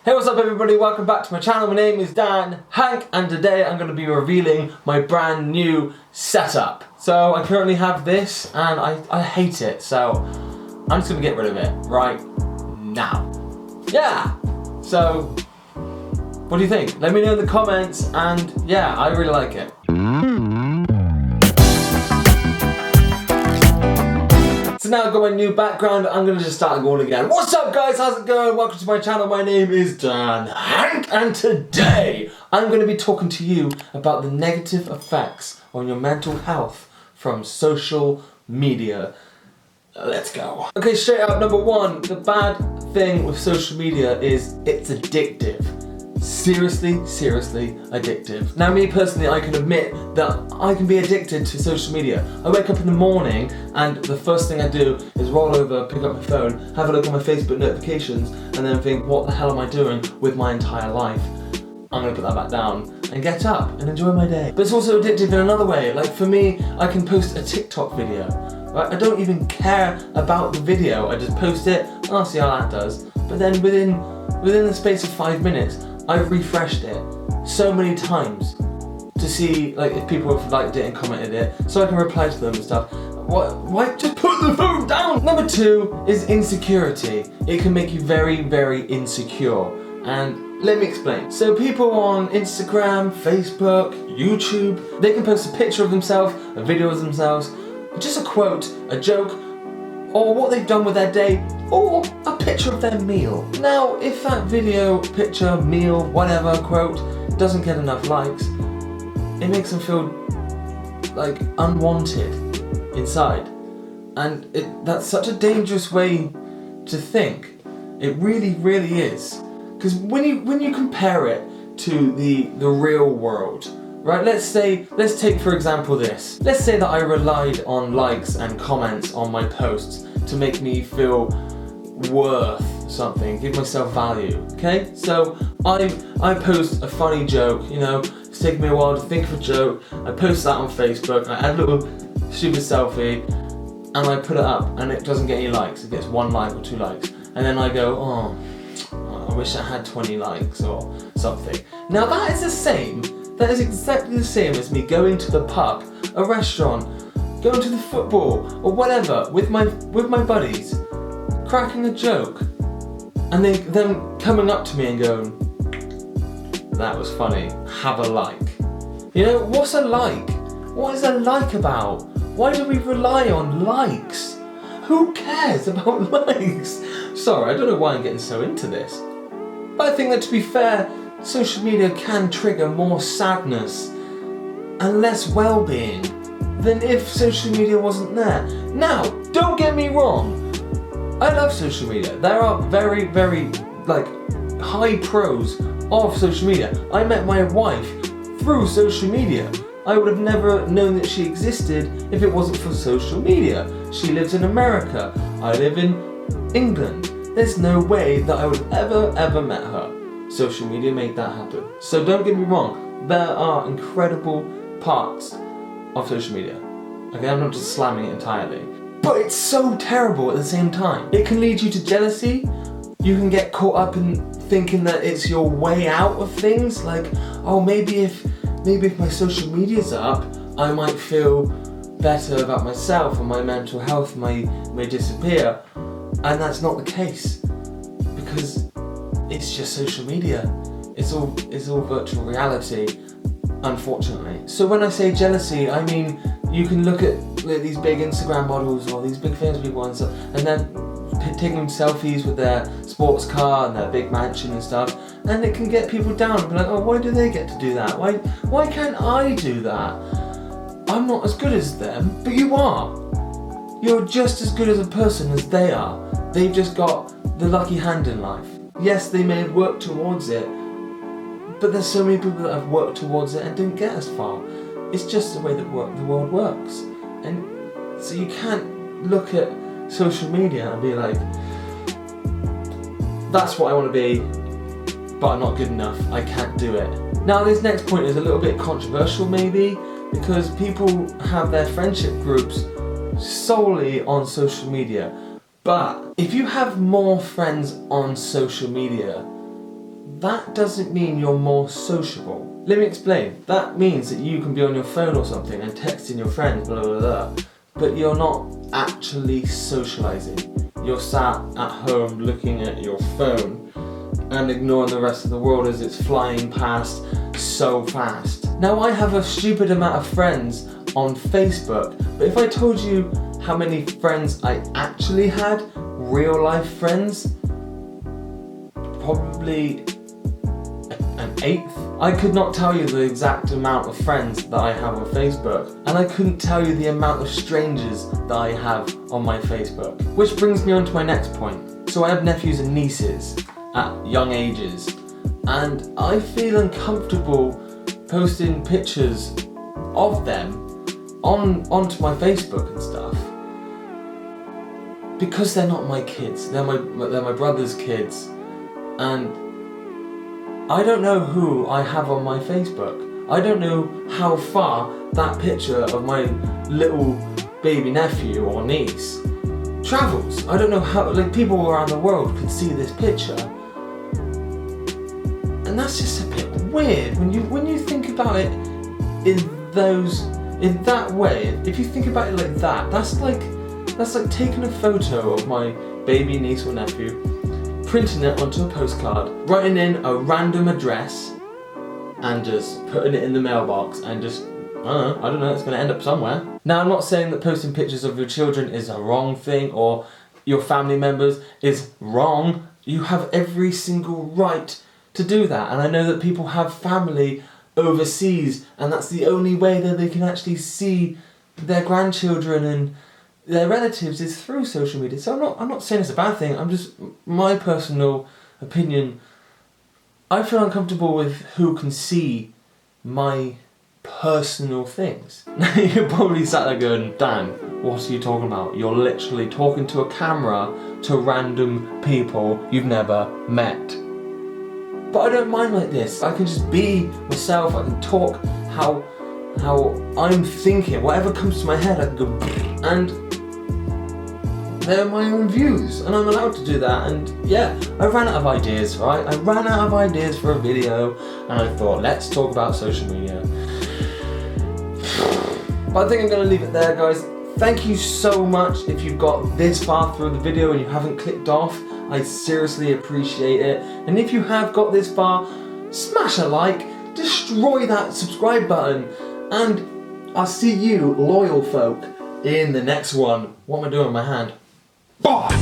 Hey, what's up everybody, welcome back to my channel. My name is Dan Hank and today I'm going to be revealing my brand new setup. So I currently have this and I hate it, so I'm just going to get rid of it right now. Yeah! So, what do you think? Let me know in the comments and yeah, I really like it. So now I've got my new background, I'm going to just start going again. What's up guys, how's it going? Welcome to my channel, my name is Dan Hank and today I'm going to be talking to you about the negative effects on your mental health from social media. Let's go. Okay, straight up, number one, the bad thing with social media is it's addictive. Seriously addictive. Now me personally, I can admit that I can be addicted to social media. I wake up in the morning and the first thing I do is roll over, pick up my phone, have a look at my Facebook notifications and then think, what the hell am I doing with my entire life? I'm gonna put that back down and get up and enjoy my day. But it's also addictive in another way. Like for me, I can post a TikTok video. Right? I don't even care about the video. I just post it and I'll see how that does. But then within the space of 5 minutes, I've refreshed it so many times to see like if people have liked it and commented it, so I can reply to them and stuff. Why just put the phone down? Number two is insecurity. It can make you very insecure. And let me explain. So people on Instagram, Facebook, YouTube, they can post a picture of themselves, a video of themselves, just a quote, a joke, or what they've done with their day, or a picture of their meal. Now, if that video, picture, meal, whatever, quote, doesn't get enough likes, it makes them feel like unwanted inside. And that's such a dangerous way to think. It really is. Because when you compare it to the real world, right, let's take for example this. Let's say that I relied on likes and comments on my posts to make me feel worth something, give myself value, okay? So I post a funny joke, you know, it's taken me a while to think of a joke, I post that on Facebook, I add a little stupid selfie, and I put it up, and it doesn't get any likes, it gets 1 like or 2 likes, and then I go, oh, I wish I had 20 likes or something. Now that is the same, that is exactly the same as me going to the pub, a restaurant, going to the football, or whatever, with my buddies, cracking a joke, and them coming up to me and going, that was funny, have a like. You know, what's a like? What is a like about? Why do we rely on likes? Who cares about likes? Sorry, I don't know why I'm getting so into this. But I think that to be fair, social media can trigger more sadness and less well-being than if social media wasn't there. Now, don't get me wrong, I love social media. There are very like high pros of social media. I met my wife through social media. I would have never known that she existed if it wasn't for social media. She lives in America, I live in England. There's no way that I would have ever met her. Social media made that happen. So don't get me wrong, there are incredible parts of social media. Okay, I'm not just slamming it entirely. But it's so terrible at the same time. It can lead you to jealousy. You can get caught up in thinking that it's your way out of things. Like, oh, maybe if my social media's up, I might feel better about myself and my mental health may disappear. And that's not the case. Because it's just social media. It's all virtual reality, unfortunately. So when I say jealousy, I mean you can look at these big Instagram models or these big famous people and stuff, and then taking selfies with their sports car and their big mansion and stuff, and it can get people down and be like, oh, why do they get to do that? Why can't I do that? I'm not as good as them, but you are. You're just as good as a person as they are. They've just got the lucky hand in life. Yes, they may have worked towards it, but there's so many people that have worked towards it and didn't get as far. It's just the way that the world works. And so you can't look at social media and be like, that's what I want to be, but I'm not good enough, I can't do it. Now this next point is a little bit controversial maybe, because people have their friendship groups solely on social media. But if you have more friends on social media that doesn't mean you're more sociable. Let me explain. That means that you can be on your phone or something and texting your friends, blah blah blah, but you're not actually socializing. You're sat at home looking at your phone and ignoring the rest of the world as it's flying past so fast. Now, I have a stupid amount of friends on Facebook, but if I told you how many friends I actually had, real life friends, probably an eighth. I could not tell you the exact amount of friends that I have on Facebook, and I couldn't tell you the amount of strangers that I have on my Facebook. Which brings me on to my next point. So I have nephews and nieces at young ages, and I feel uncomfortable posting pictures of them onto my Facebook and stuff, because they're not my kids. They're my brother's kids, and I don't know who I have on my Facebook. I don't know how far that picture of my little baby nephew or niece travels. I don't know how, like, people around the world could see this picture. And that's just a bit weird when you think about it in that way. If you think about it like that, that's like taking a photo of my baby niece or nephew, printing it onto a postcard, writing in a random address, and just putting it in the mailbox, and just, I don't know, it's going to end up somewhere. Now, I'm not saying that posting pictures of your children is a wrong thing, or your family members is wrong. You have every single right to do that, and I know that people have family overseas, and that's the only way that they can actually see their grandchildren and their relatives is through social media. So I'm not saying it's a bad thing. I'm just, my personal opinion, I feel uncomfortable with who can see my personal things. Now you're probably sat there going, Dan, what are you talking about? You're literally talking to a camera to random people you've never met. But I don't mind like this. I can just be myself. I can talk how I'm thinking. Whatever comes to my head, I can go, and they're my own views, and I'm allowed to do that. And yeah, I ran out of ideas, right? I ran out of ideas for a video, and I thought, let's talk about social media. But I think I'm going to leave it there, guys. Thank you so much if you've got this far through the video and you haven't clicked off. I seriously appreciate it. And if you have got this far, smash a like, destroy that subscribe button, and I'll see you, loyal folk, in the next one. What am I doing with my hand? Bye!